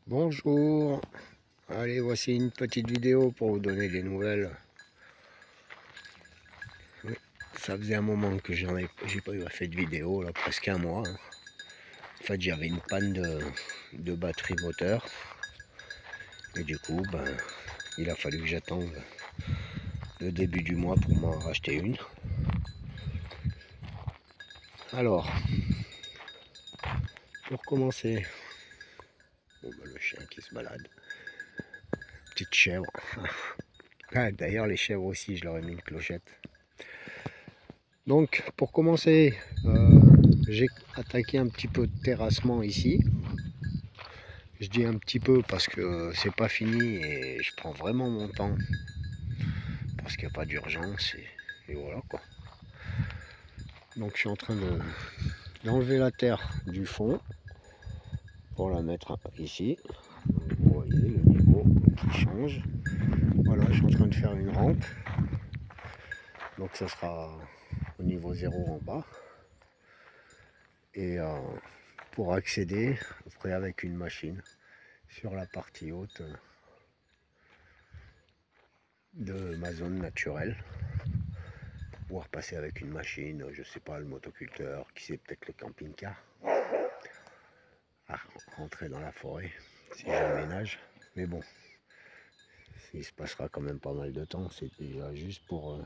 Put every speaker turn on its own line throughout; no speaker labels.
Bonjour, allez, voici une petite vidéo pour vous donner des nouvelles. Oui, ça faisait un moment que j'ai pas eu fait de vidéo, là, presque un mois, hein. En fait, j'avais une panne de batterie moteur et du coup, il a fallu que j'attende le début du mois pour m'en racheter une. Alors, pour commencer, le chien qui se balade, petite chèvre. Ah, d'ailleurs, les chèvres aussi, je leur ai mis une clochette. Donc, pour commencer, j'ai attaqué un petit peu de terrassement ici. Je dis un petit peu parce que c'est pas fini et je prends vraiment mon temps. Parce qu'il n'y a pas d'urgence et voilà quoi. Donc je suis en train d'enlever la terre du fond pour la mettre ici. Vous voyez le niveau qui change. Voilà, je suis en train de faire une rampe. Donc ça sera au niveau 0 en bas. Et pour accéder, après avec une machine sur la partie haute de ma zone naturelle. Pouvoir passer avec une machine, je sais pas, le motoculteur, qui sait, peut-être le camping-car, à rentrer dans la forêt si j'aménage. Mais bon, il se passera quand même pas mal de temps, c'est déjà juste pour...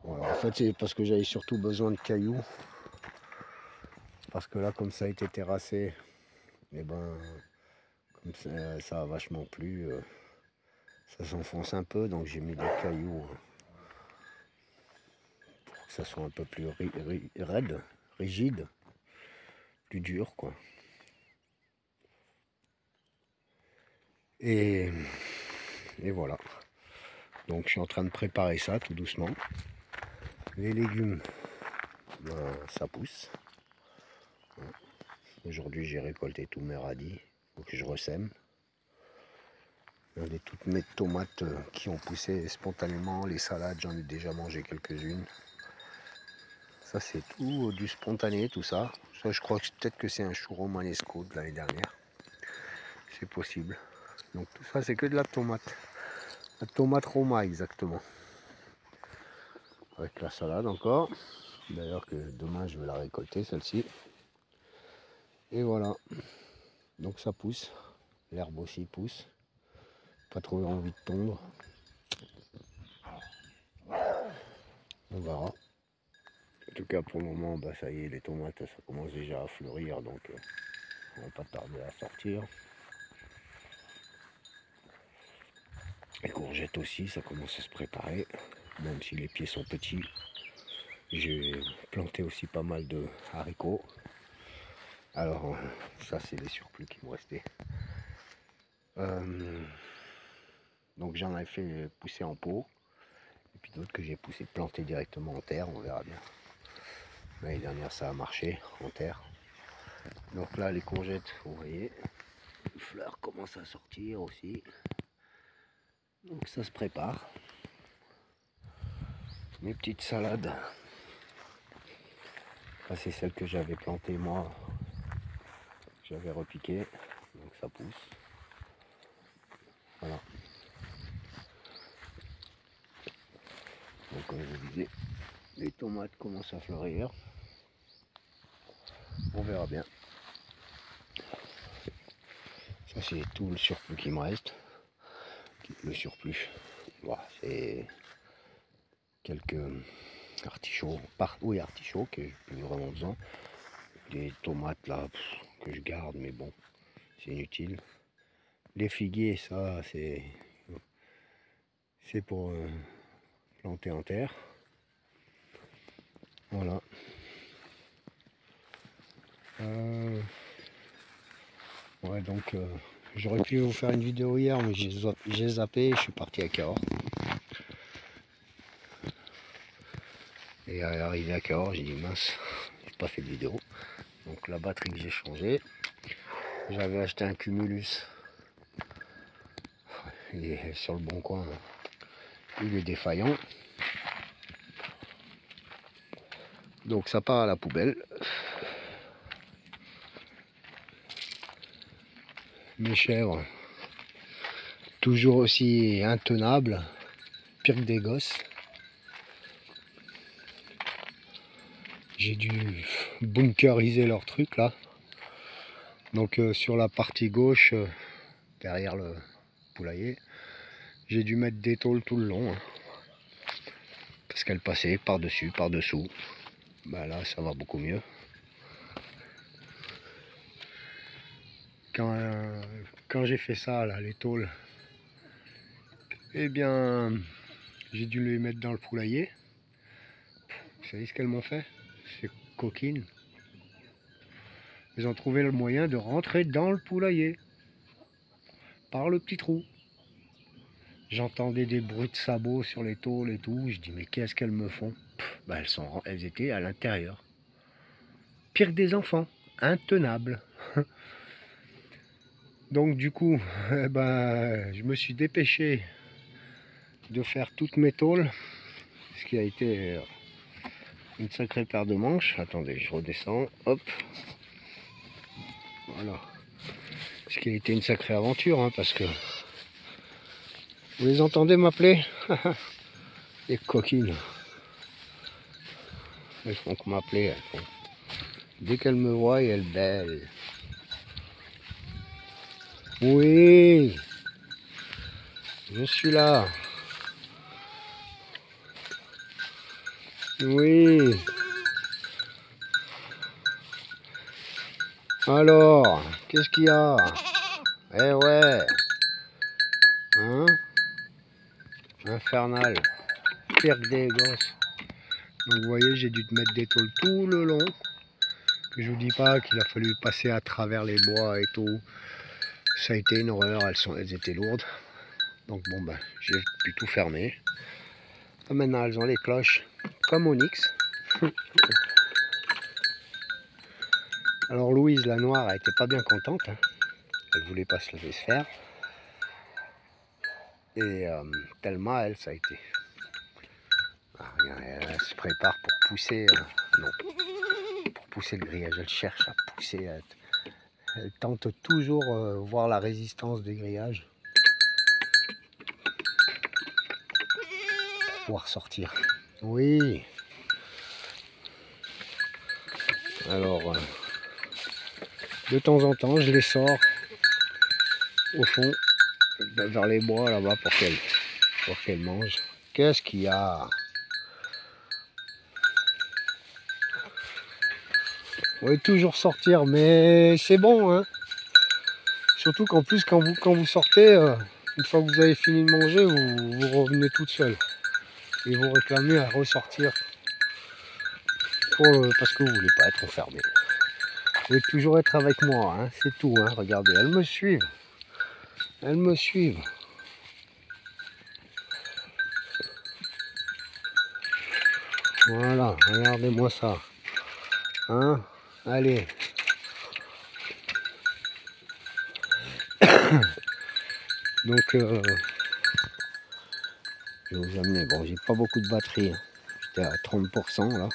Voilà. En fait, c'est parce que j'avais surtout besoin de cailloux, parce que là, comme ça a été terrassé, et comme ça a vachement plu, ça s'enfonce un peu, donc j'ai mis des cailloux pour que ça soit un peu plus raide, rigide, plus dur, quoi. Et voilà. Donc je suis en train de préparer ça tout doucement. Les légumes, ça pousse. Aujourd'hui j'ai récolté tous mes radis. Il faut que je ressème. Regardez toutes mes tomates qui ont poussé spontanément. Les salades, j'en ai déjà mangé quelques-unes. Ça c'est tout du spontané, tout ça. Ça je crois que peut-être que c'est un chou romanesco de l'année dernière. C'est possible. Donc tout ça c'est que de la tomate. La tomate roma exactement. Avec la salade encore. D'ailleurs que demain je vais la récolter celle-ci. Et voilà. Donc ça pousse. L'herbe aussi pousse. Pas trop envie de tondre. On verra. En tout cas pour le moment, ça y est, les tomates ça commence déjà à fleurir, donc on va pas tarder à sortir. Les courgettes aussi, ça commence à se préparer. Même si les pieds sont petits. J'ai planté aussi pas mal de haricots. Alors ça c'est les surplus qui me restaient. Donc j'en ai fait pousser en pot. Et puis d'autres que j'ai planté directement en terre, on verra bien. L'année dernière ça a marché en terre. Donc là les courgettes, vous voyez, les fleurs commencent à sortir aussi. Donc ça se prépare. Mes petites salades. Ça c'est celle que j'avais plantée moi. J'avais repiqué. Donc ça pousse. Voilà. Donc comme je vous disais, les tomates commencent à fleurir. On verra bien. Ça c'est tout le surplus qui me reste. Le surplus. Voilà, c'est quelques artichauts. Oui, artichauts que j'ai plus vraiment besoin. Des tomates là que je garde, mais bon, c'est inutile. Les figuiers, ça c'est pour planter en terre. Voilà. Ouais, donc j'aurais pu vous faire une vidéo hier, mais j'ai zappé, je suis parti à Cahors. Et arrivé à Cahors, j'ai dit mince, j'ai pas fait de vidéo. Donc la batterie que j'ai changée, j'avais acheté un Cumulus. Il est sur le bon coin, il est défaillant. Donc ça part à la poubelle. Mes chèvres, toujours aussi intenables, pire que des gosses. J'ai dû bunkeriser leur truc là. Donc sur la partie gauche, derrière le poulailler, j'ai dû mettre des tôles tout le long. Hein, parce qu'elles passaient par-dessus, par-dessous. Bah là, ça va beaucoup mieux. Quand j'ai fait ça, là, les tôles, eh bien, j'ai dû les mettre dans le poulailler. Vous savez ce qu'elles m'ont fait? Ces coquines. Ils ont trouvé le moyen de rentrer dans le poulailler. Par le petit trou. J'entendais des bruits de sabots sur les tôles et tout. Je dis, mais qu'est-ce qu'elles me font? Bah, elles étaient à l'intérieur. Pire que des enfants. Intenables. Donc du coup, eh ben, je me suis dépêché de faire toutes mes tôles. Ce qui a été une sacrée paire de manches. Attendez, je redescends. Hop. Voilà. Ce qui a été une sacrée aventure, hein, parce que... Vous les entendez m'appeler? Les coquines. Elles font que m'appeler. Dès qu'elles me voient, elles bêlent. Oui, je suis là. Oui. Alors, qu'est-ce qu'il y a? Eh ouais. Hein? Infernal. Pire que des gosses. Donc vous voyez, j'ai dû te mettre des tôles tout le long. Que je vous dis pas qu'il a fallu passer à travers les bois et tout. Ça a été une horreur, elles étaient lourdes. Donc bon ben, j'ai pu tout fermer. Et maintenant elles ont les cloches comme Onyx. Alors Louise, la noire, elle était pas bien contente. Hein. Elle voulait pas se laisser faire. Et Thelma, elle, ça a été. Ah, regarde, elle se prépare pour pousser. Non, pour pousser le grillage. Elle cherche à pousser. Elle tente toujours voir la résistance des grillages. Pour pouvoir sortir. Oui. Alors, de temps en temps, je les sors au fond, vers les bois là-bas pour qu'elles mangent. Qu'est-ce qu'il y a? Oui, toujours sortir, mais c'est bon, hein. Surtout qu'en plus, quand vous sortez, une fois que vous avez fini de manger, vous revenez toute seule. Et vous réclamez à ressortir parce que vous ne voulez pas être enfermé. Vous pouvez toujours être avec moi, hein, c'est tout. Hein, regardez, elles me suivent. Elles me suivent. Voilà, regardez-moi ça. Hein, allez. Donc, je vais vous amener. Bon, j'ai pas beaucoup de batterie. Hein. J'étais à 30% là.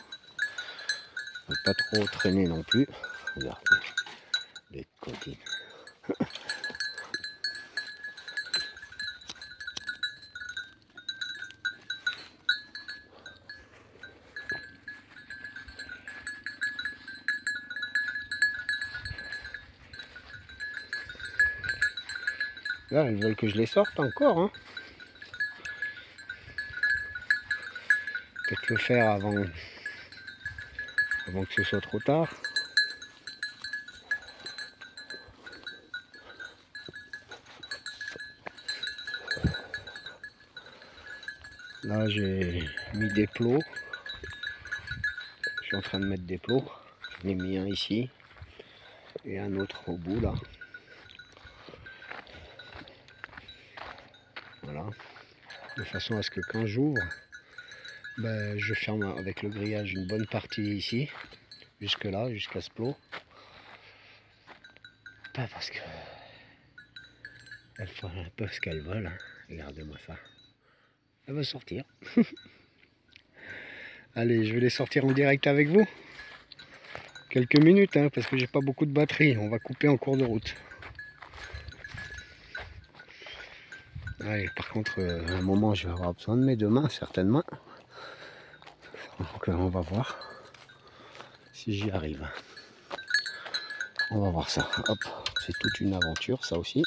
Je vais pas trop traîner non plus. Regardez, les coquines. Là, elles veulent que je les sorte encore. Hein. Peut-être le faire avant que ce soit trop tard. Là, j'ai mis des plots. Je suis en train de mettre des plots. J'en ai mis un ici et un autre au bout là. Voilà. De façon à ce que quand j'ouvre, ben, je ferme avec le grillage une bonne partie ici, jusque là, jusqu'à ce plot. Pas parce que elles font un peu ce qu'elles veulent. Hein. Regardez-moi ça. Elle va sortir. Allez, je vais les sortir en direct avec vous. Quelques minutes, hein, parce que j'ai pas beaucoup de batterie. On va couper en cours de route. Allez, par contre, à un moment, je vais avoir besoin de mes deux mains, certainement. Donc, on va voir si j'y arrive. On va voir ça. Hop, c'est toute une aventure, ça aussi.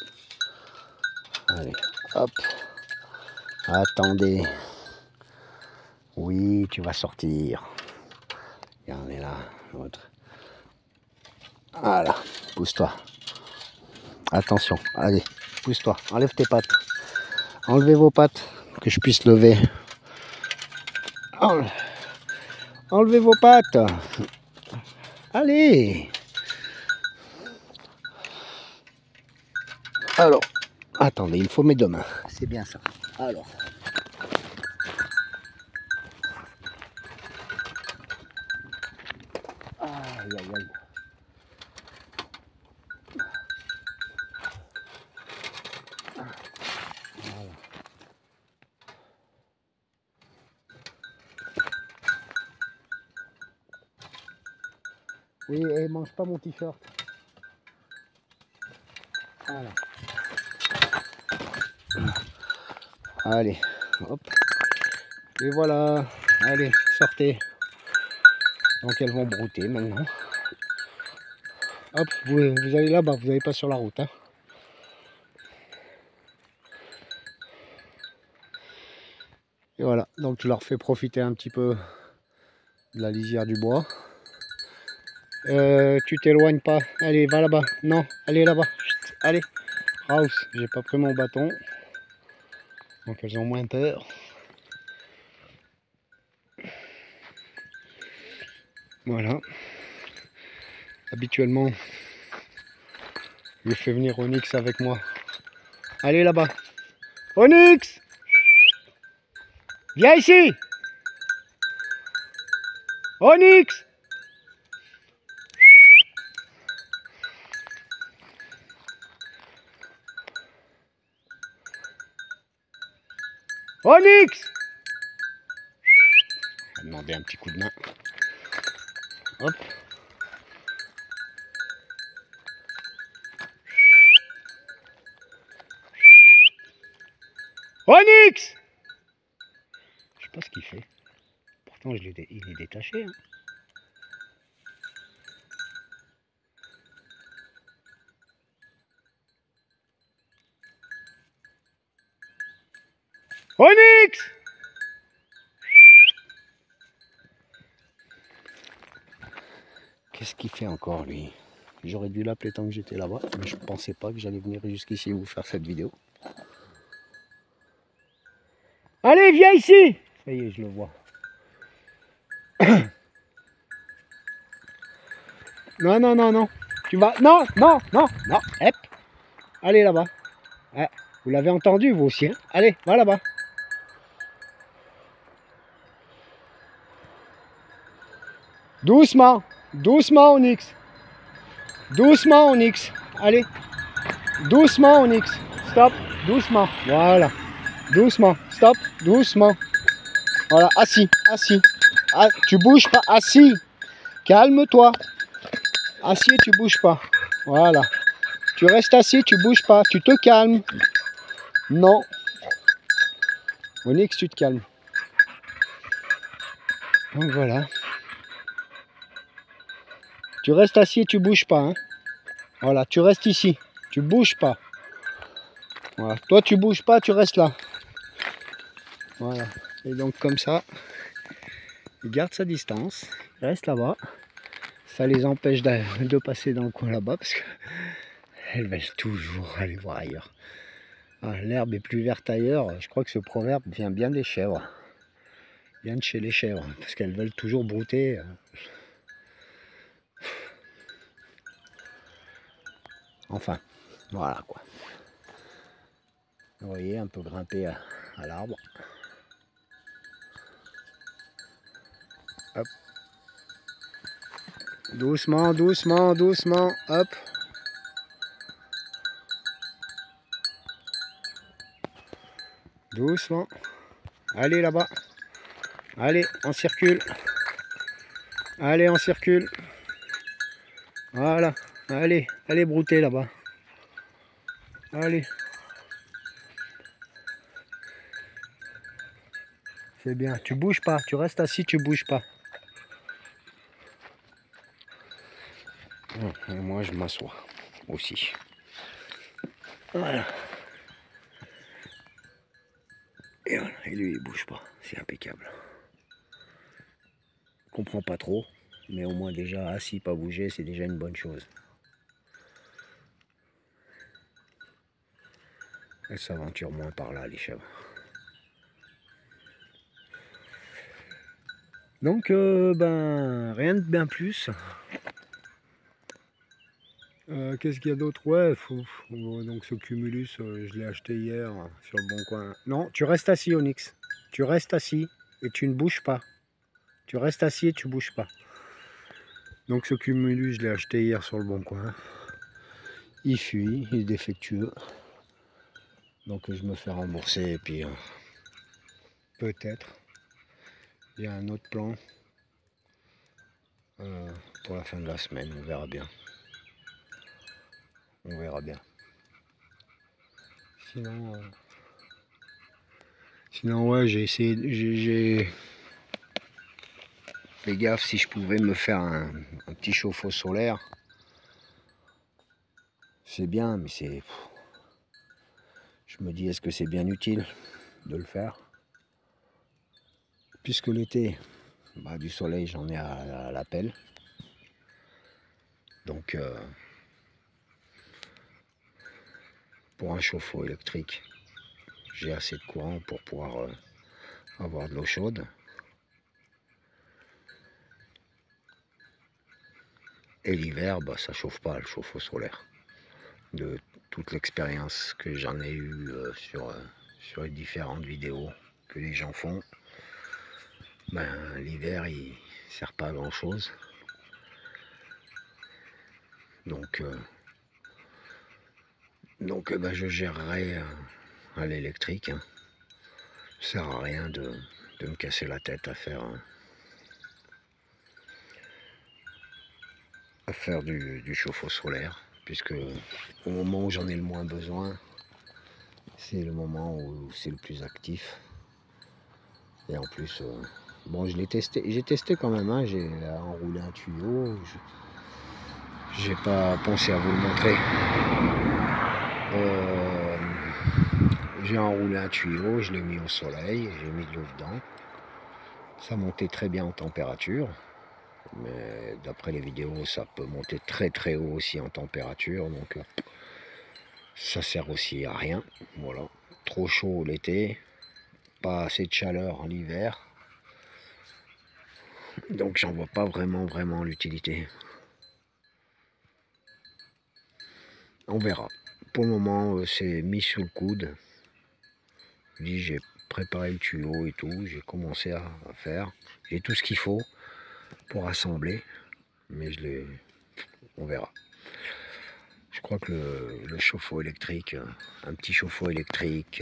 Allez, hop. Attendez. Oui, tu vas sortir. Regardez là, l'autre. Voilà, pousse-toi. Attention, allez, pousse-toi. Enlève tes pattes. Enlevez vos pattes, que je puisse lever. Enlevez vos pattes. Allez. Alors, attendez, il faut mes deux mains. C'est bien ça. Alors. Aïe, aïe, aïe. Voilà. Oui, et mange pas mon t-shirt. Voilà. Allez, hop. Et voilà. Allez, sortez. Donc elles vont brouter maintenant. Hop, vous allez là-bas, vous n'allez pas sur la route. Hein. Et voilà, donc je leur fais profiter un petit peu de la lisière du bois. Tu t'éloignes pas. Allez, va là-bas. Non, allez là-bas. Allez, Raus, j'ai pas pris mon bâton. Donc elles ont moins peur. Voilà. Habituellement, je fais venir Onyx avec moi. Allez là-bas. Onyx! Viens ici! Onyx! Onyx! On va demander un petit coup de main. Hop. Onyx! Je sais pas ce qu'il fait. Pourtant, il est détaché. Hein. Onyx! Qu'est-ce qu'il fait encore, lui? J'aurais dû l'appeler tant que j'étais là-bas, mais je pensais pas que j'allais venir jusqu'ici vous faire cette vidéo. Allez, viens ici! Ça y est, je le vois. Non, non, non, non. Tu vas... Non, non, non, non. Hep. Allez là-bas. Ah, vous l'avez entendu, vous aussi. Hein. Allez, va là-bas. Doucement. Doucement, Onyx. Doucement, Onyx. Allez. Doucement, Onyx. Stop. Doucement. Voilà. Doucement. Stop. Doucement. Voilà. Assis. Assis. Ah, tu bouges pas. Assis. Calme-toi. Assis, tu bouges pas. Voilà. Tu restes assis, tu bouges pas. Tu te calmes. Non. Onyx, tu te calmes. Donc voilà. Tu restes assis et tu bouges pas. Hein. Voilà, tu restes ici. Tu bouges pas. Voilà. Toi, tu bouges pas, tu restes là. Voilà. Et donc comme ça, il garde sa distance. Il reste là-bas. Ça les empêche de passer dans le coin là-bas parce qu'elles veulent toujours aller voir ailleurs. Ah, l'herbe est plus verte ailleurs. Je crois que ce proverbe vient bien des chèvres. Vient de chez les chèvres. Parce qu'elles veulent toujours brouter. Enfin, voilà quoi. Vous voyez, un peu grimper à l'arbre. Hop. Doucement, doucement, doucement. Hop. Doucement. Allez là-bas. Allez, on circule. Allez, on circule. Voilà. Allez, allez brouter là-bas. Allez. C'est bien. Tu bouges pas. Tu restes assis, tu bouges pas. Et moi, je m'assois aussi. Voilà. Et voilà. Et lui, il bouge pas. C'est impeccable. Je comprends pas trop. Mais au moins, déjà, assis, pas bouger, c'est déjà une bonne chose. Elle s'aventure moins par là, les chèvres. Donc, ben, rien de bien plus. Qu'est-ce qu'il y a d'autre? Ouais, donc ce Cumulus, je l'ai acheté hier sur le Bon Coin. Non, tu restes assis, Onyx. Tu restes assis et tu ne bouges pas. Tu restes assis et tu bouges pas. Donc ce Cumulus, je l'ai acheté hier sur le Bon Coin. Il fuit, il est défectueux. Donc je me fais rembourser et puis peut-être il y a un autre plan pour la fin de la semaine. On verra bien. On verra bien. Sinon ouais, j'ai essayé, j'ai fait gaffe si je pouvais me faire un petit chauffe-eau solaire. C'est bien, mais c'est... Je me dis, est-ce que c'est bien utile de le faire? Puisque l'été, bah, du soleil, j'en ai à l'appel. Donc, pour un chauffe-eau électrique, j'ai assez de courant pour pouvoir avoir de l'eau chaude. Et l'hiver, bah, ça chauffe pas le chauffe-eau solaire. De toute l'expérience que j'en ai eue sur les différentes vidéos que les gens font, ben, l'hiver, il sert pas à grand chose. Donc ben, je gérerai à l'électrique. Hein. Ça sert à rien de me casser la tête à faire du chauffe-eau solaire, puisque au moment où j'en ai le moins besoin, c'est le moment où c'est le plus actif. Et en plus, bon, j'ai testé quand même, hein, j'ai enroulé un tuyau, j'ai pas pensé à vous le montrer. J'ai enroulé un tuyau, je l'ai mis au soleil, j'ai mis de l'eau dedans. Ça montait très bien en température, mais d'après les vidéos, ça peut monter très très haut aussi en température, donc ça sert aussi à rien. Voilà, trop chaud l'été, pas assez de chaleur en hiver, donc j'en vois pas vraiment l'utilité. On verra. Pour le moment, c'est mis sous le coude. Je dis, j'ai préparé le tuyau et tout, j'ai commencé à faire. J'ai tout ce qu'il faut pour assembler, mais on verra. Je crois que le chauffe-eau électrique, un petit chauffe-eau électrique,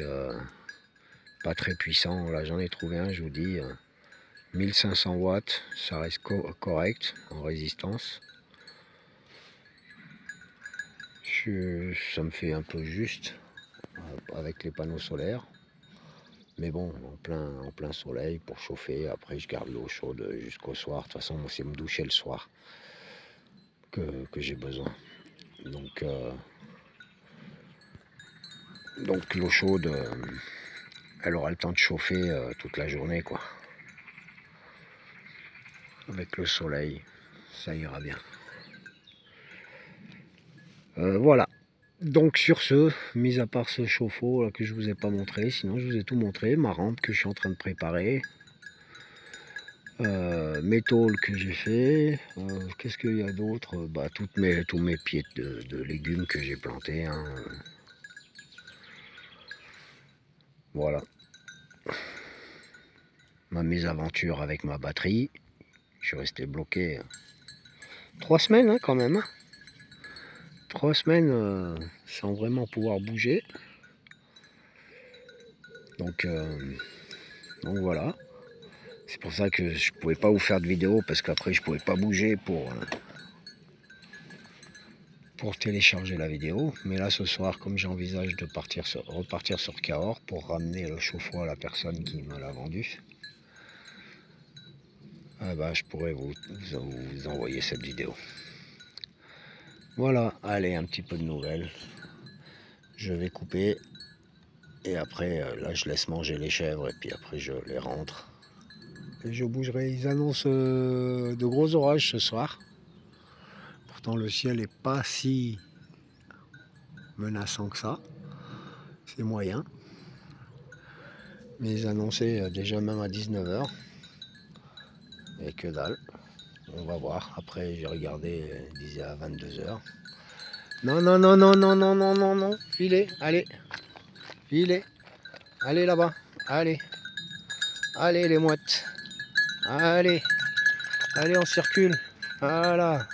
pas très puissant, là j'en ai trouvé un, je vous dis, 1500 watts, ça reste correct en résistance. Ça me fait un peu juste avec les panneaux solaires. Mais bon, en plein soleil pour chauffer. Après, je garde l'eau chaude jusqu'au soir. De toute façon, moi, c'est me doucher le soir que j'ai besoin. Donc l'eau chaude, elle aura le temps de chauffer toute la journée, quoi. Avec le soleil, ça ira bien. Voilà. Donc sur ce, mis à part ce chauffe-eau que je vous ai pas montré, sinon je vous ai tout montré. Ma rampe que je suis en train de préparer. Mes tôles que j'ai fait, qu'est-ce qu'il y a d'autre? Bah, tous mes pieds de légumes que j'ai plantés. Hein. Voilà. Ma mésaventure avec ma batterie. Je suis resté bloqué 3 semaines hein, quand même. 3 semaines sans vraiment pouvoir bouger. Donc voilà. C'est pour ça que je pouvais pas vous faire de vidéo parce qu'après je pouvais pas bouger pour télécharger la vidéo. Mais là ce soir, comme j'envisage de repartir sur Cahors pour ramener le chauffe-eau à la personne qui me l'a vendu, je pourrais vous envoyer cette vidéo. Voilà, allez, un petit peu de nouvelles. Je vais couper. Et après, là, je laisse manger les chèvres et puis après, je les rentre. Et je bougerai. Ils annoncent de gros orages ce soir. Pourtant, le ciel n'est pas si menaçant que ça. C'est moyen. Mais ils annonçaient déjà même à 19 h. Et que dalle. On va voir. Après, j'ai regardé, ils disaient à 22 h. Non, non, non, non, non, non, non, non, non. Filez, allez. Filez. Allez là-bas. Allez. Allez les mouettes. Allez. Allez, on circule. Voilà.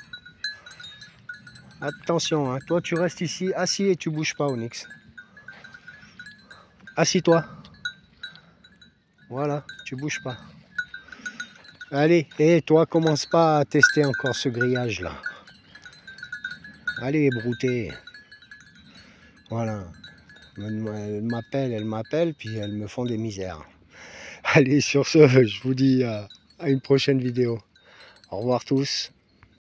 Attention, hein. Toi tu restes ici, assis et tu bouges pas, Onyx. Assis-toi. Voilà, tu bouges pas. Allez, et toi commence pas à tester encore ce grillage là. Allez, brouter. Voilà. Elle m'appelle, puis elles me font des misères. Allez, sur ce, je vous dis à une prochaine vidéo. Au revoir tous.